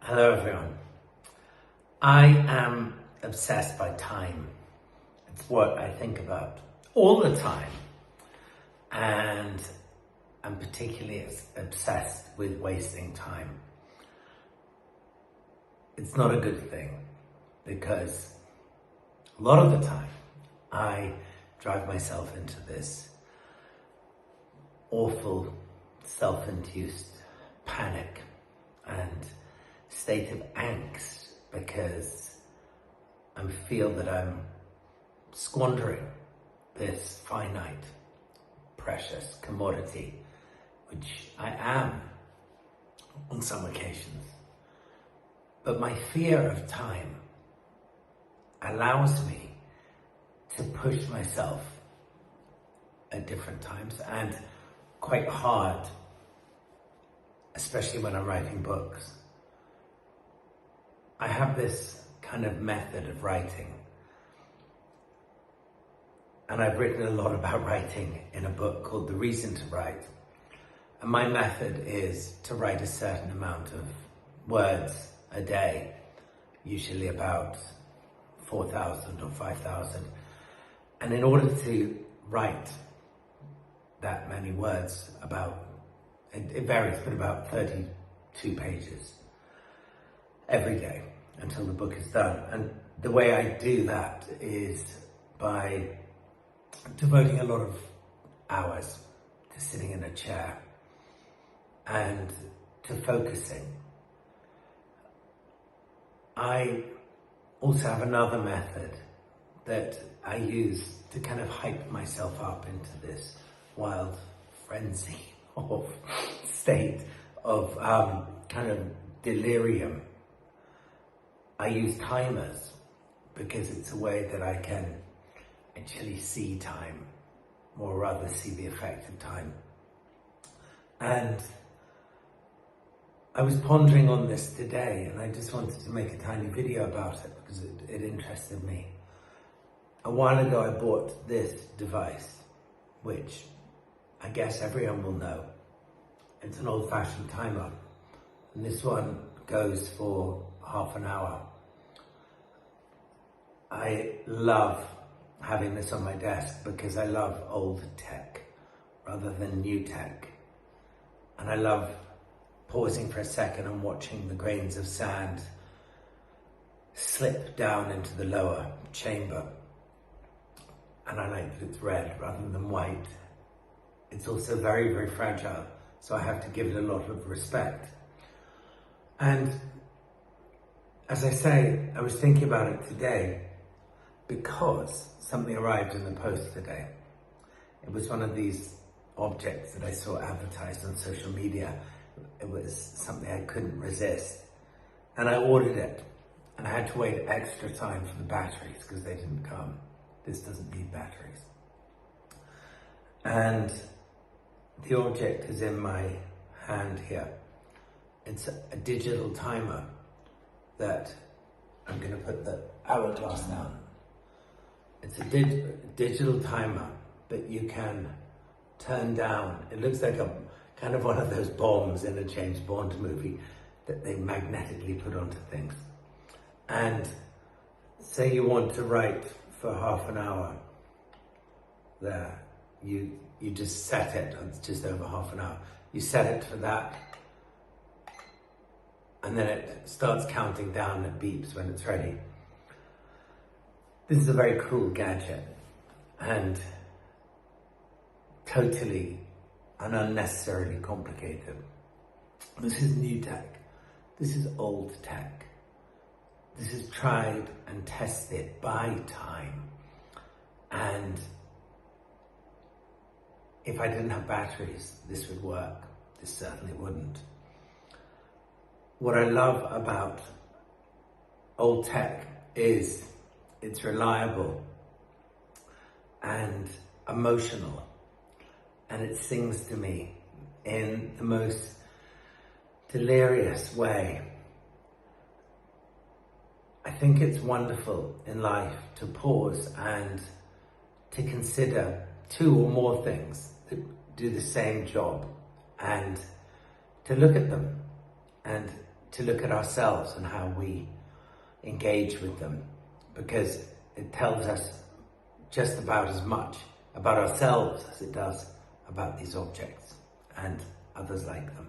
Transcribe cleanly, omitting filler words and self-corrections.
Hello everyone. I am obsessed by time. It's what I think about all the time. And I'm particularly obsessed with wasting time. It's not a good thing because a lot of the time I drive myself into this awful self-induced panic and state of angst because I feel that I'm squandering this finite, precious commodity, which I am on some occasions. But my fear of time allows me to push myself at different times and quite hard, especially when I'm writing books. I have this kind of method of writing, and I've written a lot about writing in a book called The Reason to Write. And my method is to write a certain amount of words a day, usually about 4,000 or 5,000. And in order to write that many words, it varies, but about 32 pages every day until the book is done. And the way I do that is by devoting a lot of hours to sitting in a chair and to focusing. I also have another method that I use to kind of hype myself up into this wild frenzy of state of kind of delirium. I use timers because it's a way that I can actually see time, or rather see the effect of time. And I was pondering on this today, and I just wanted to make a tiny video about it because it interested me. A while ago I bought this device, which I guess everyone will know. It's an old-fashioned timer, and this one goes for half an hour. I love having this on my desk because I love old tech rather than new tech. And I love pausing for a second and watching the grains of sand slip down into the lower chamber. And I like that it's red rather than white. It's also very, very fragile, so I have to give it a lot of respect. And as I say, I was thinking about it today because something arrived in the post today. It was one of these objects that I saw advertised on social media. It was something I couldn't resist. And I ordered it, and I had to wait extra time for the batteries because they didn't come. This doesn't need batteries. And the object is in my hand here. It's a digital timer that I'm going to put the hourglass down. It's a digital timer that you can turn down. It looks like a kind of one of those bombs in a James Bond movie that they magnetically put onto things. And say you want to write for half an hour there. You just set it, it's just over half an hour. You set it for that, and then it starts counting down, it beeps when it's ready. This is a very cool gadget and totally and unnecessarily complicated. This is new tech. This is old tech. This is tried and tested by time. And if I didn't have batteries, this would work. This certainly wouldn't. What I love about old tech is it's reliable and emotional, and it sings to me in the most delirious way. I think it's wonderful in life to pause and to consider two or more things that do the same job and to look at them and to look at ourselves and how we engage with them, because it tells us just about as much about ourselves as it does about these objects and others like them.